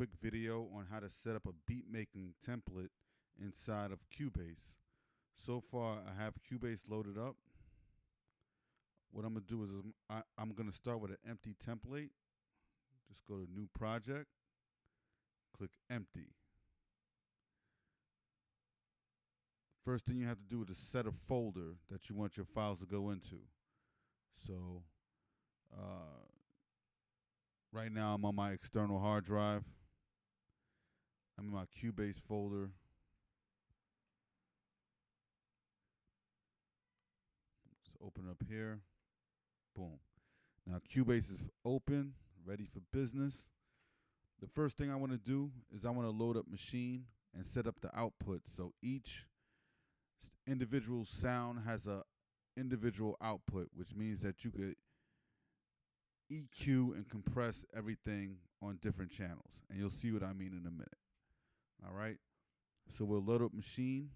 quick video on how to set up a beat making template inside of Cubase. So far, I have Cubase loaded up. What I'm gonna do is I'm gonna start with an empty template. Just go to New Project, click Empty. First thing you have to do is set a folder that you want your files to go into. So right now I'm on my external hard drive. I'm in my Cubase folder. Let's open it up here. Boom. Now Cubase is open, ready for business. The first thing I want to do is I want to load up Maschine and set up the output. So each individual sound has a individual output, which means that you could EQ and compress everything on different channels. And you'll see what I mean in a minute. All right. So we'll load up Maschine.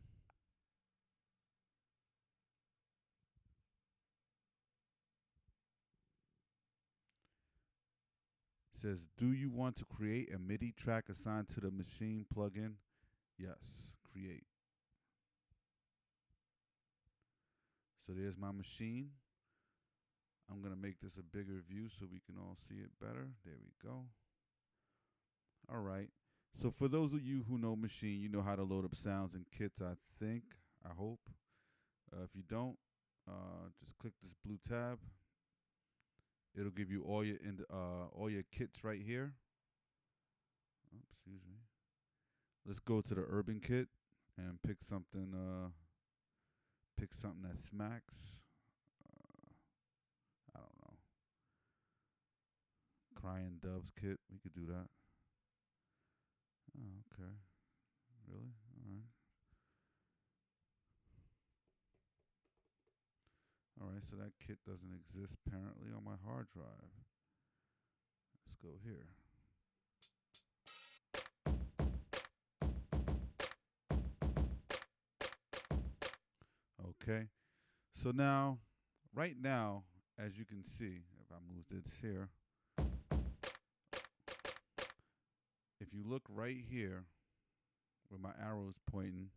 It says, do you want to create a MIDI track assigned to the Maschine plugin? Yes, create. So there's my Maschine. I'm going to make this a bigger view so we can all see it better. There we go. All right. So for those of you who know Maschine, you know how to load up sounds and kits, I think, I hope. If you don't, just click this blue tab. It'll give you all your kits right here. Oh, excuse me. Let's go to the urban kit and pick something that smacks. I don't know. Crying Doves kit. We could do that. Oh, okay. Really? All right. All right, so that kit doesn't exist apparently on my hard drive. Let's go here. Okay. So now, right now, as you can see, if I move this here, if you look right here where my arrow is pointing,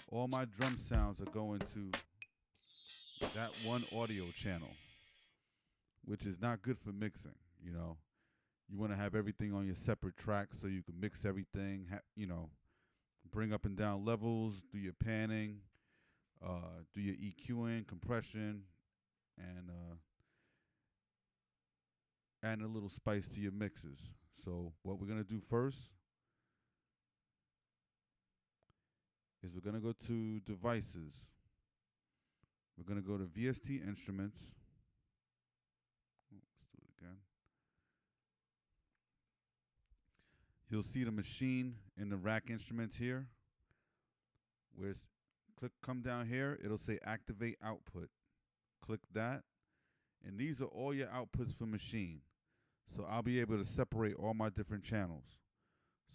all my drum sounds are going to that one audio channel, which is not good for mixing. You know, you want to have everything on your separate tracks so you can mix everything, bring up and down levels, do your panning, do your EQing, compression, and add a little spice to your mixes. So what we're going to do first is we're going to go to Devices. We're going to go to VST Instruments. Let's do it again. You'll see the Maschine in the rack instruments here. Come down here, it'll say Activate Output. Click that. And these are all your outputs for Maschine. So I'll be able to separate all my different channels.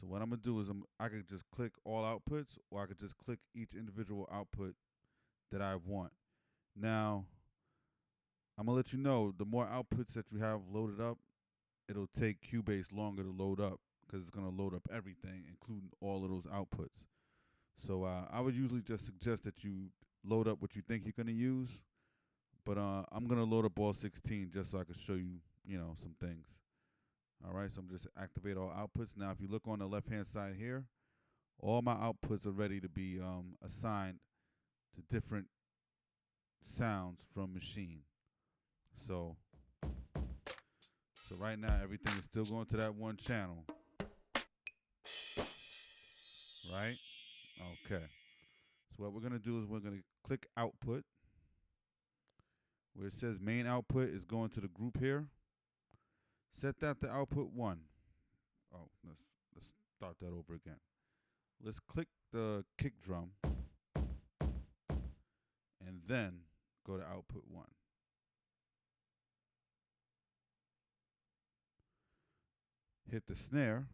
So what I'm going to do is I could just click all outputs, or I could just click each individual output that I want. Now, I'm going to let you know, the more outputs that you have loaded up, it'll take Cubase longer to load up because it's going to load up everything, including all of those outputs. So I would usually just suggest that you load up what you think you're going to use. But I'm going to load up all 16 just so I can show you, some things. All right, so I'm just activate all outputs. Now, if you look on the left-hand side here, all my outputs are ready to be assigned to different sounds from Maschine. So right now, everything is still going to that one channel. Right? Okay. So what we're going to do is we're going to click Output. Where it says Main Output is going to the group here. Set that to output 1. Oh, let's start that over again. Let's click the kick drum and then go to output 1. Hit the snare.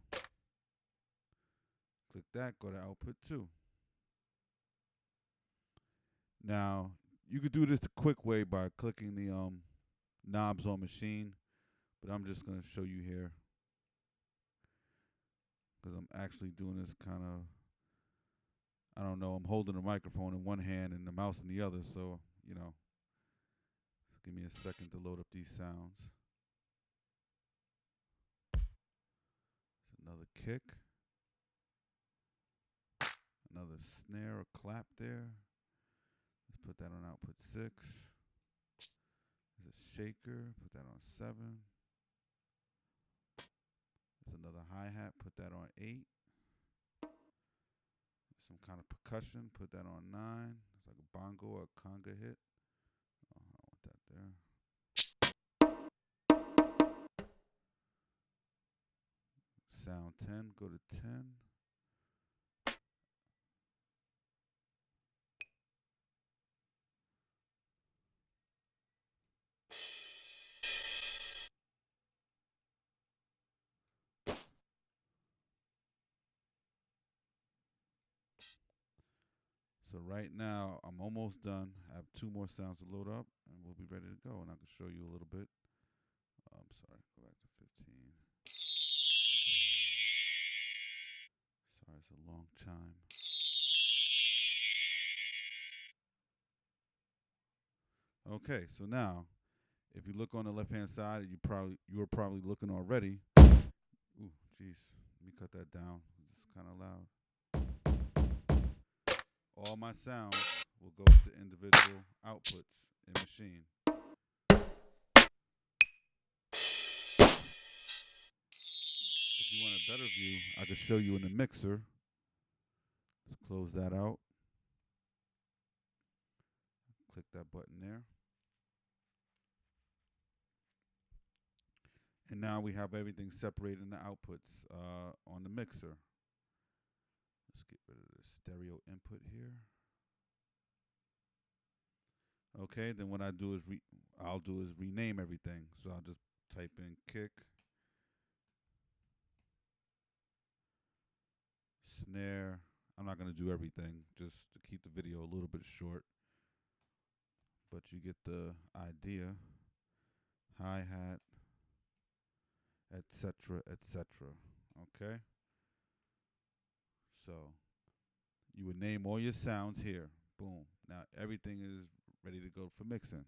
Click that, go to output 2. Now, you could do this the quick way by clicking the knobs on Maschine, but I'm just going to show you here. because I'm actually doing this kind of, I don't know, I'm holding the microphone in one hand and the mouse in the other, so, you know, give me a second to load up these sounds. Another kick. Another snare or clap there. Let's put that on output 6. There's a shaker, put that on 7. There's another hi-hat, put that on 8. Some kind of percussion, put that on 9. It's like a bongo or a conga hit. Oh, I want that there. Sound 10, go to 10. So right now, I'm almost done. I have 2 more sounds to load up, and we'll be ready to go. And I can show you a little bit. I'm sorry, go back to 15. Sorry, it's a long chime. Okay, so now, if you look on the left-hand side, you were probably looking already. Ooh, jeez, let me cut that down. It's kind of loud. All my sounds will go to individual outputs in Maschine. If you want a better view, I can show you in the mixer. Let's close that out. Click that button there. And now we have everything separated in the outputs on the mixer. Let's get rid of the stereo input here. Okay, then what I'll do is rename everything. So I'll just type in kick, snare. I'm not going to do everything, just to keep the video a little bit short. But you get the idea. Hi-hat, etc., etc. Okay? So you would name all your sounds here. Boom. Now everything is ready to go for mixing.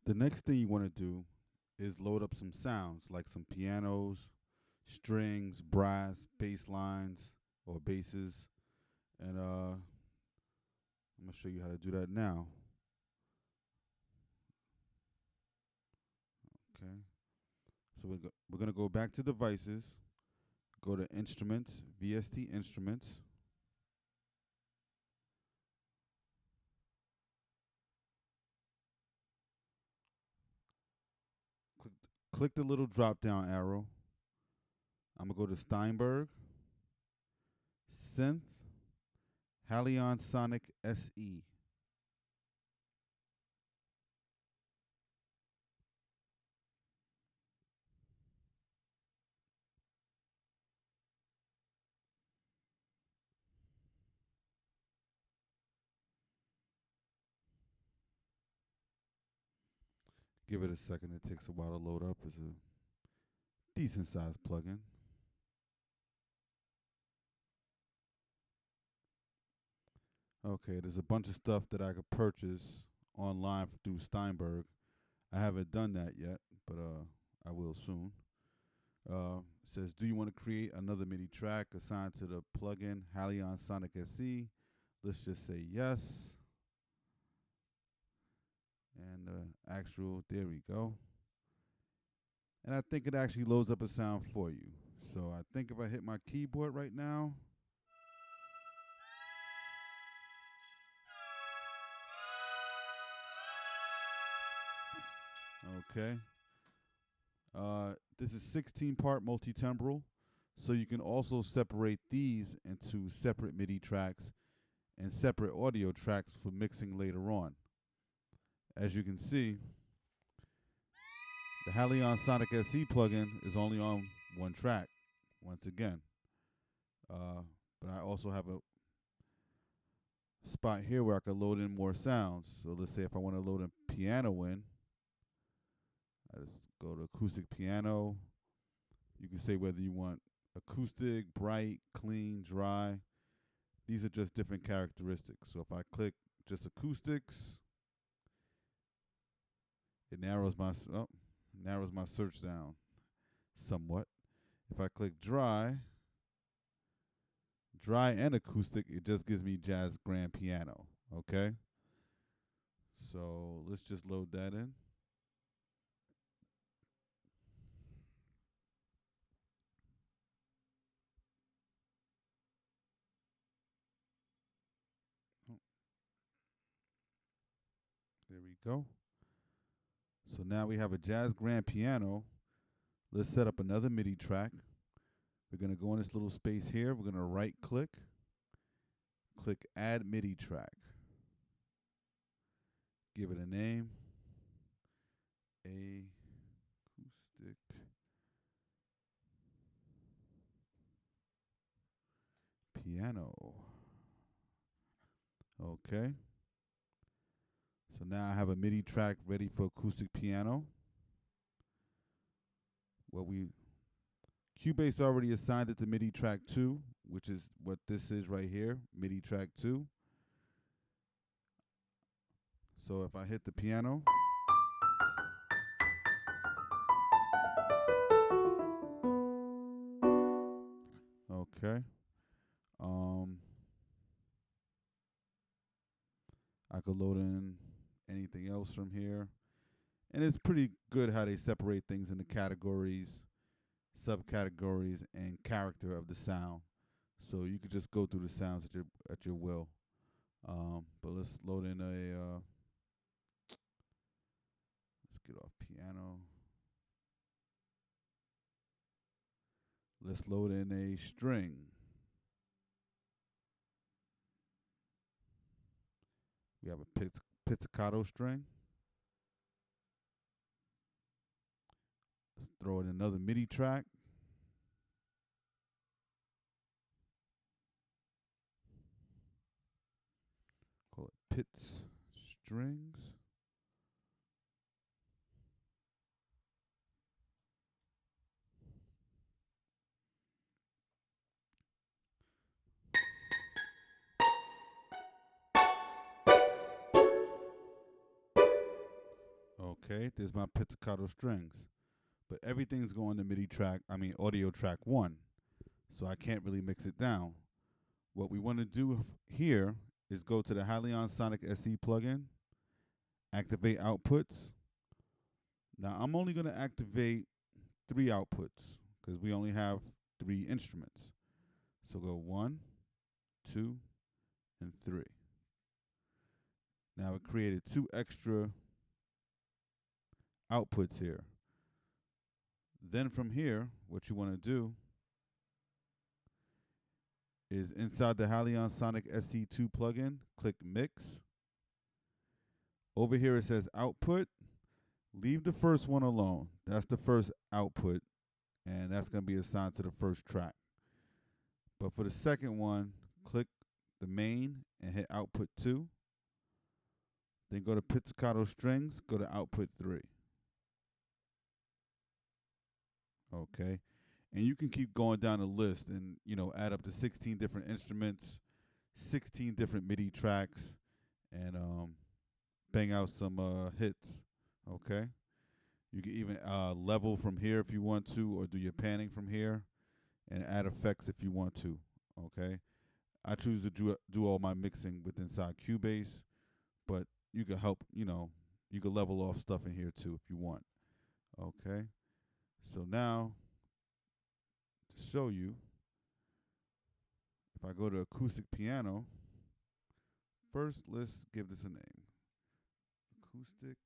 The next thing you want to do is load up some sounds, like some pianos, strings, brass, bass lines, or basses. And I'm going to show you how to do that now. Okay. So we're going to go back to devices, go to instruments, VST instruments. Click the little drop down arrow. I'm going to go to Steinberg, Synth, Halion Sonic SE. Give it a second. It takes a while to load up. It's a decent sized plugin. Okay, there's a bunch of stuff that I could purchase online through Steinberg. I haven't done that yet, but I will soon. It says, do you want to create another MIDI track assigned to the plugin Halion Sonic SE? Let's just say yes. And there we go. And I think it actually loads up a sound for you. So I think if I hit my keyboard right now, okay. This is 16-part multi-timbral, so you can also separate these into separate MIDI tracks and separate audio tracks for mixing later on. As you can see, the Halion Sonic SE plugin is only on one track, once again. But I also have a spot here where I can load in more sounds. So let's say if I want to load a piano in, I just Go to acoustic piano. You can say whether you want acoustic, bright, clean, dry. These are just different characteristics. So if I click just acoustics, it narrows my search down somewhat. If I click dry and acoustic, it just gives me jazz grand piano. Okay? So let's just load that in. Oh, there we go. So now we have a jazz grand piano. Let's set up another MIDI track. We're going to go in this little space here. We're going to right click, click add MIDI track. Give it a name. Acoustic piano. Okay. So now I have a MIDI track ready for acoustic piano. Cubase already assigned it to MIDI track 2, which is what this is right here, MIDI track 2. So if I hit the piano, okay. I could load in anything else from here. And it's pretty good how they separate things into categories, subcategories, and character of the sound. So you could just go through the sounds at your will. But let's load in let's get off piano. Let's load in a string. We have a pizzicato string. Let's throw in another MIDI track. Call it Pitts Strings. Okay, there's my pizzicato strings. But everything's going to audio track 1. So I can't really mix it down. What we want to do here is go to the Halion Sonic SE plugin, activate outputs. Now I'm only going to activate 3 outputs because we only have 3 instruments. So go 1, 2, and 3. Now it created 2 extra outputs here. Then from here, what you want to do is inside the Halion Sonic SE2 plugin, click Mix. Over here it says Output. Leave the first one alone. That's the first output, and that's going to be assigned to the first track. But for the second one, click the main and hit Output 2. Then go to Pizzicato Strings, go to Output 3. Okay. And you can keep going down the list and, add up to 16 different instruments, 16 different MIDI tracks, and bang out some hits. Okay. You can even level from here if you want to, or do your panning from here, and add effects if you want to. Okay. I choose to do all my mixing with inside Cubase, but you can you can level off stuff in here too if you want. Okay. So now, to show you, if I go to acoustic piano, first let's give this a name. Acoustic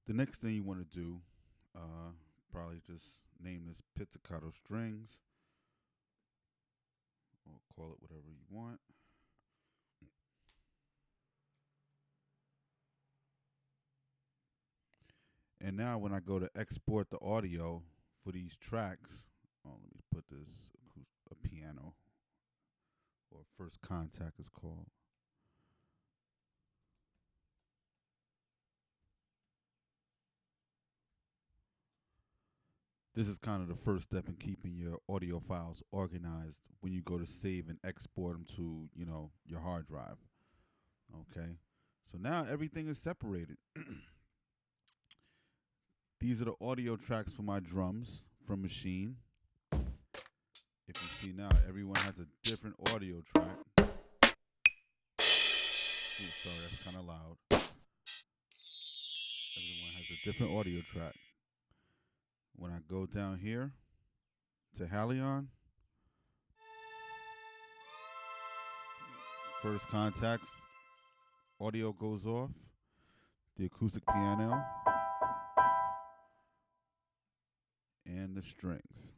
The next thing you want to do, probably just name this pizzicato strings, or call it whatever you want. And now when I go to export the audio for these tracks, let me put this a piano, or first contact is called. This is kind of the first step in keeping your audio files organized when you go to save and export them to, your hard drive. Okay. So now everything is separated. These are the audio tracks for my drums from Maschine. If you see now, everyone has a different audio track. Ooh, sorry, that's kind of loud. Everyone has a different audio track. When I go down here to Halion, first contacts, audio goes off, the acoustic piano, and the strings.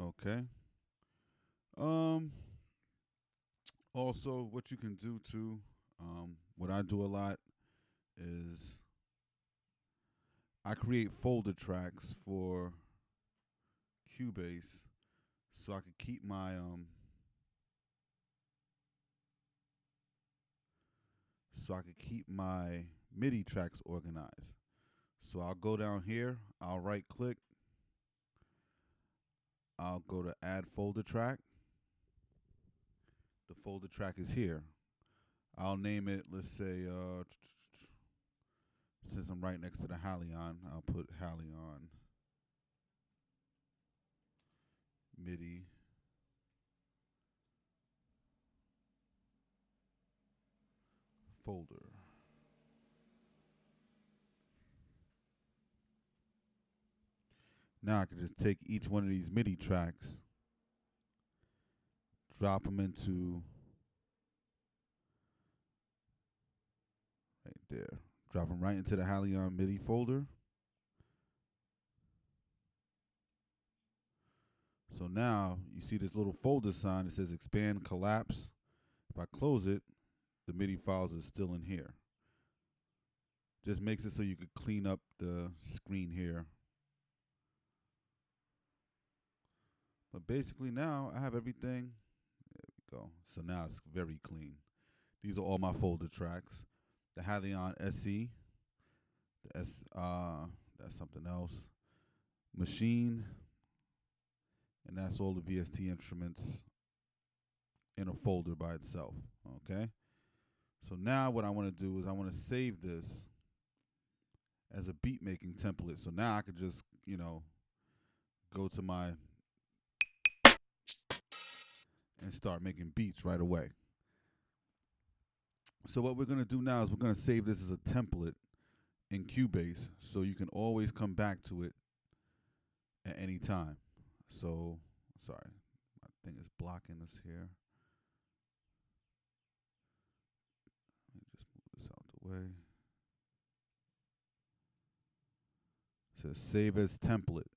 Okay. Also, what you can do too, what I do a lot is I create folder tracks for Cubase so I could keep my MIDI tracks organized. So I'll go down here, I'll right click, I'll go to add folder track. The folder track is here. I'll name it, let's say, since I'm right next to the Halion, I'll put Halion MIDI folder. Now I can just take each one of these MIDI tracks, drop them into right there. Drop them right into the Halion MIDI folder. So now you see this little folder sign that says expand collapse. If I close it, the MIDI files are still in here. Just makes it so you could clean up the screen here. But basically now I have everything. There we go. So now it's very clean. These are all my folder tracks. The Halion SE, the that's something else. Maschine, and that's all the VST instruments in a folder by itself. Okay. So now what I want to do is I want to save this as a beat making template. So now I could just, go to my and start making beats right away. So what we're going to do now is we're going to save this as a template in Cubase so you can always come back to it at any time. So, sorry, my thing is blocking us here. Let me just move this out the way. It says save as template.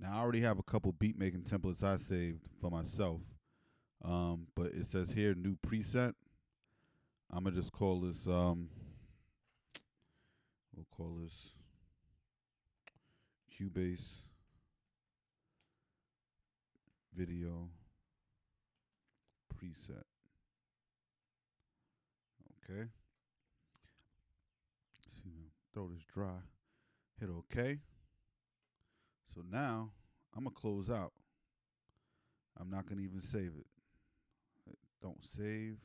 Now I already have a couple beat making templates I saved for myself. But it says here new preset. I'm gonna just call this we'll call this Cubase video preset. Okay. See, throw this dry. Hit OK. So now I'm gonna close out. I'm not gonna even save it. Don't save.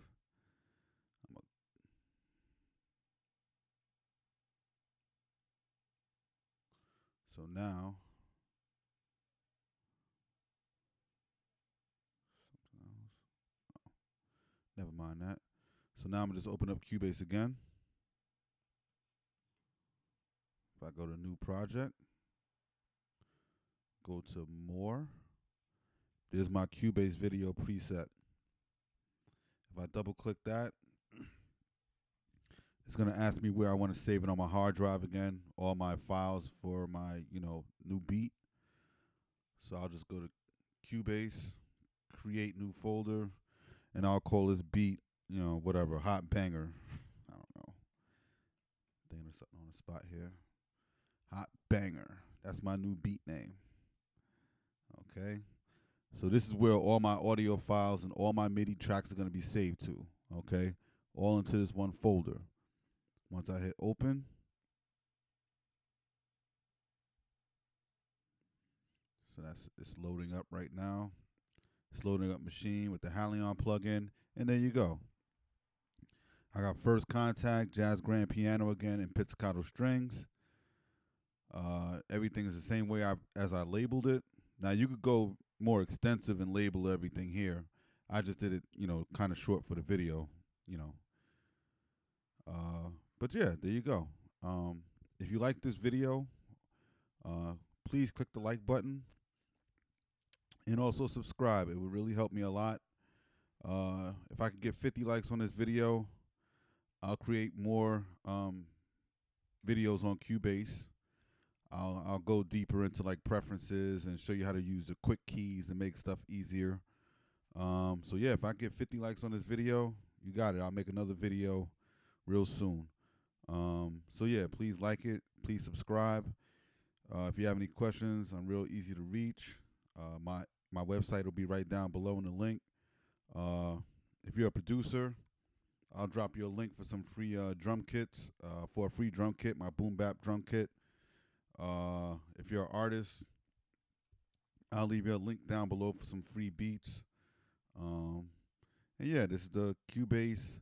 So now, something else. Oh, never mind that. So now I'm gonna just open up Cubase again. If I go to new project, go to more. There's my Cubase video preset. If I double click that, it's gonna ask me where I want to save it on my hard drive again, all my files for my, new beat. So I'll just go to Cubase, create new folder, and I'll call this beat, whatever, hot banger. I don't know. Thinking of something on the spot here. Hot banger. That's my new beat name. Okay. So this is where all my audio files and all my MIDI tracks are going to be saved to. Okay. All into this one folder. Once I hit open, so it's loading up right now. It's loading up Maschine with the Halion plugin, and there you go. I got First Contact, Jazz Grand Piano again, and pizzicato strings. Everything is the same way as I labeled it. Now you could go more extensive and label everything here. I just did it, kind of short for the video, But yeah, there you go. If you like this video, please click the like button and also subscribe. It would really help me a lot. If I could get 50 likes on this video, I'll create more videos on Cubase. I'll go deeper into like preferences and show you how to use the quick keys and make stuff easier. So yeah, if I get 50 likes on this video, you got it. I'll make another video real soon. So yeah, please like it. Please subscribe. If you have any questions, I'm real easy to reach. My website will be right down below in the link. If you're a producer, I'll drop you a link for some free drum kits. For a free drum kit, my boom bap drum kit. If you're an artist, I'll leave you a link down below for some free beats. And yeah, this is the Cubase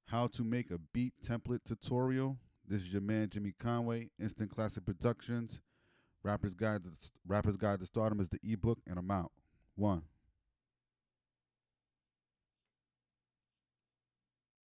how to make a beat template tutorial. This is your man Jimmy Conway, Instant Classic Productions. Rapper's Guide to Stardom is the ebook, and I'm out. 1.